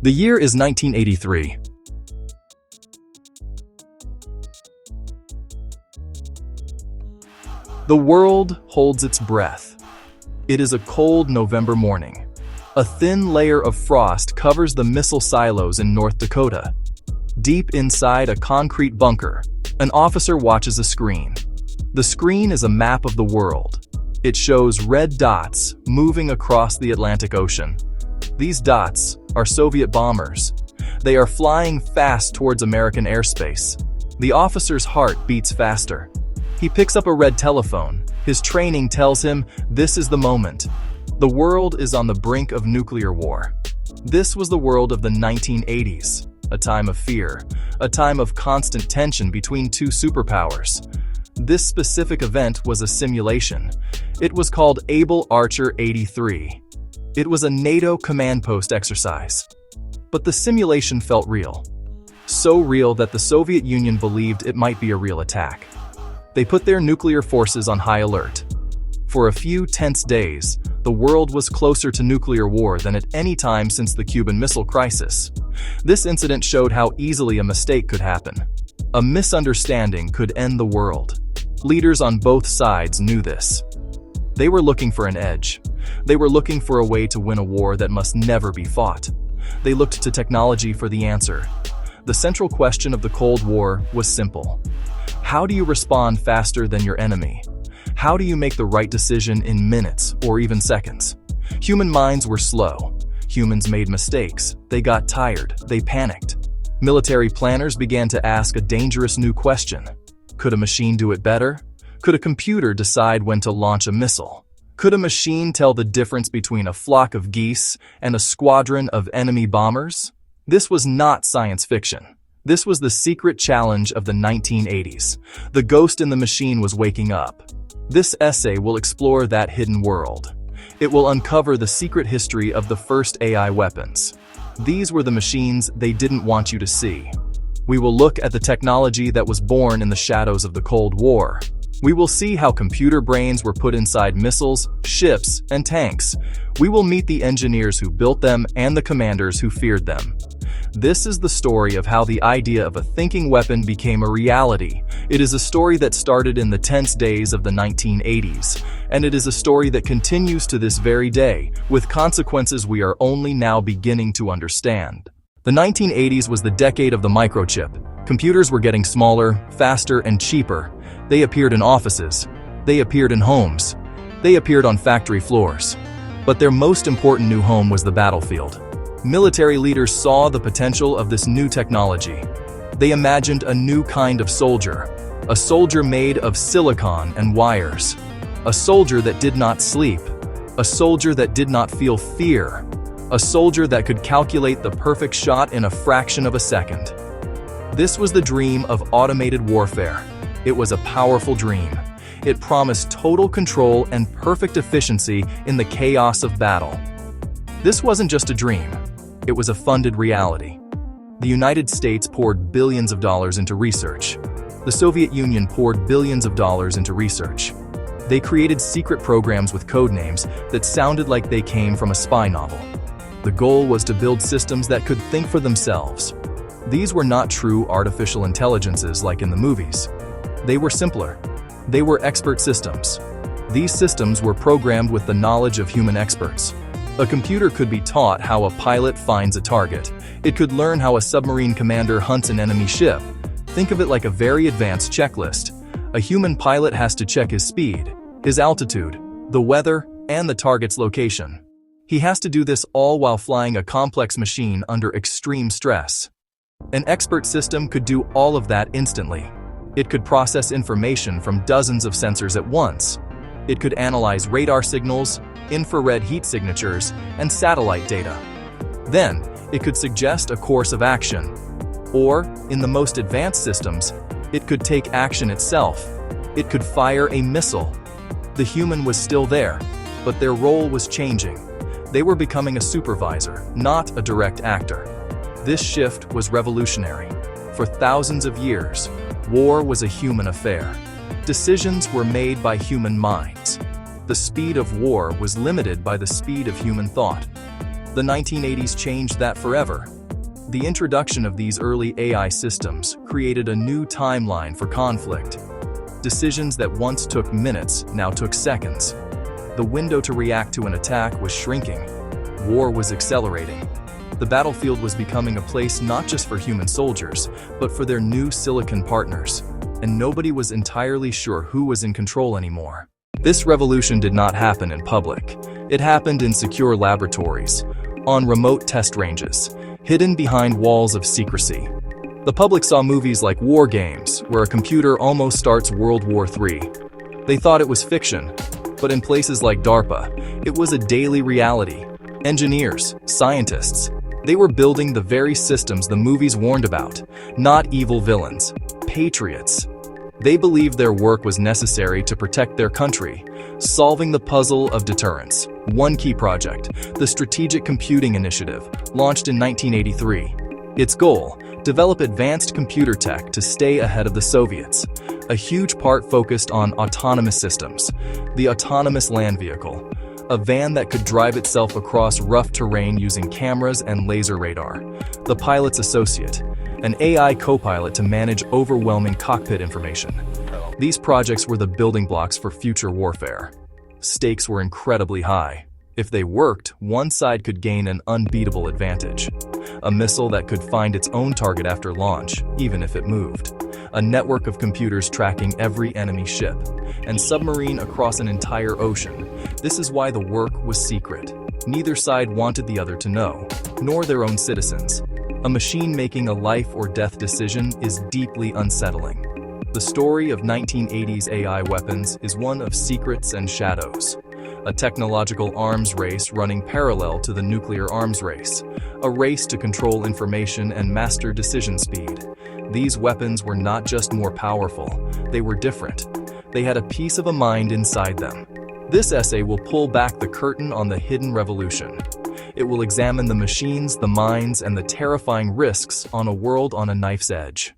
The year is 1983. The world holds its breath. It is a cold November morning. A thin layer of frost covers the missile silos in North Dakota. Deep inside a concrete bunker, an officer watches a screen. The screen is a map of the world. It shows red dots moving across the Atlantic Ocean. These dots are Soviet bombers. They are flying fast towards American airspace. The officer's heart beats faster. He picks up a red telephone. His training tells him this is the moment. The world is on the brink of nuclear war. This was the world of the 1980s, a time of fear, a time of constant tension between two superpowers. This specific event was a simulation. It was called Able Archer 83. It was a NATO command post exercise. But the simulation felt real. So real that the Soviet Union believed it might be a real attack. They put their nuclear forces on high alert. For a few tense days, the world was closer to nuclear war than at any time since the Cuban Missile Crisis. This incident showed how easily a mistake could happen. A misunderstanding could end the world. Leaders on both sides knew this. They were looking for an edge. They were looking for a way to win a war that must never be fought. They looked to technology for the answer. The central question of the Cold War was simple. How do you respond faster than your enemy? How do you make the right decision in minutes or even seconds? Human minds were slow. Humans made mistakes. They got tired. They panicked. Military planners began to ask a dangerous new question. Could a machine do it better? Could a computer decide when to launch a missile? Could a machine tell the difference between a flock of geese and a squadron of enemy bombers? This was not science fiction. This was the secret challenge of the 1980s. The ghost in the machine was waking up. This essay will explore that hidden world. It will uncover the secret history of the first AI weapons. These were the machines they didn't want you to see. We will look at the technology that was born in the shadows of the Cold War. We will see how computer brains were put inside missiles, ships, and tanks. We will meet the engineers who built them and the commanders who feared them. This is the story of how the idea of a thinking weapon became a reality. It is a story that started in the tense days of the 1980s, and it is a story that continues to this very day, with consequences we are only now beginning to understand. The 1980s was the decade of the microchip. Computers were getting smaller, faster, and cheaper. They appeared in offices. They appeared in homes. They appeared on factory floors. But their most important new home was the battlefield. Military leaders saw the potential of this new technology. They imagined a new kind of soldier, a soldier made of silicon and wires, a soldier that did not sleep, a soldier that did not feel fear, a soldier that could calculate the perfect shot in a fraction of a second. This was the dream of automated warfare. It was a powerful dream. It promised total control and perfect efficiency in the chaos of battle. This wasn't just a dream. It was a funded reality. The United States poured billions of dollars into research. The Soviet Union poured billions of dollars into research. They created secret programs with code names that sounded like they came from a spy novel. The goal was to build systems that could think for themselves. These were not true artificial intelligences like in the movies. They were simpler. They were expert systems. These systems were programmed with the knowledge of human experts. A computer could be taught how a pilot finds a target. It could learn how a submarine commander hunts an enemy ship. Think of it like a very advanced checklist. A human pilot has to check his speed, his altitude, the weather, and the target's location. He has to do this all while flying a complex machine under extreme stress. An expert system could do all of that instantly. It could process information from dozens of sensors at once. It could analyze radar signals, infrared heat signatures, and satellite data. Then, it could suggest a course of action. Or, in the most advanced systems, it could take action itself. It could fire a missile. The human was still there, but their role was changing. They were becoming a supervisor, not a direct actor. This shift was revolutionary. For thousands of years, war was a human affair. Decisions were made by human minds. The speed of war was limited by the speed of human thought. The The 1980s changed that forever. The introduction of these early AI systems created a new timeline for conflict. Decisions that once took minutes now took seconds. The window to react to an attack was shrinking. War was accelerating. The battlefield was becoming a place not just for human soldiers, but for their new silicon partners. And nobody was entirely sure who was in control anymore. This revolution did not happen in public. It happened in secure laboratories, on remote test ranges, hidden behind walls of secrecy. The public saw movies like War Games, where a computer almost starts World War III. They thought it was fiction, but in places like DARPA, it was a daily reality. Engineers, scientists, they were building the very systems the movies warned about, not evil villains, patriots. They believed their work was necessary to protect their country, solving the puzzle of deterrence. One key project, the Strategic Computing Initiative, launched in 1983. Its goal, develop advanced computer tech to stay ahead of the Soviets. A huge part focused on autonomous systems. The autonomous land vehicle, a van that could drive itself across rough terrain using cameras and laser radar. The pilot's associate, an AI co-pilot to manage overwhelming cockpit information. These projects were the building blocks for future warfare. Stakes were incredibly high. If they worked, one side could gain an unbeatable advantage. A missile that could find its own target after launch, even if it moved. A network of computers tracking every enemy ship, and submarine across an entire ocean. This is why the work was secret. Neither side wanted the other to know, nor their own citizens. A machine making a life or death decision is deeply unsettling. The story of 1980s AI weapons is one of secrets and shadows. A technological arms race running parallel to the nuclear arms race. A race to control information and master decision speed. These weapons were not just more powerful, they were different. They had a piece of a mind inside them. This essay will pull back the curtain on the hidden revolution. It will examine the machines, the minds, and the terrifying risks on a world on a knife's edge.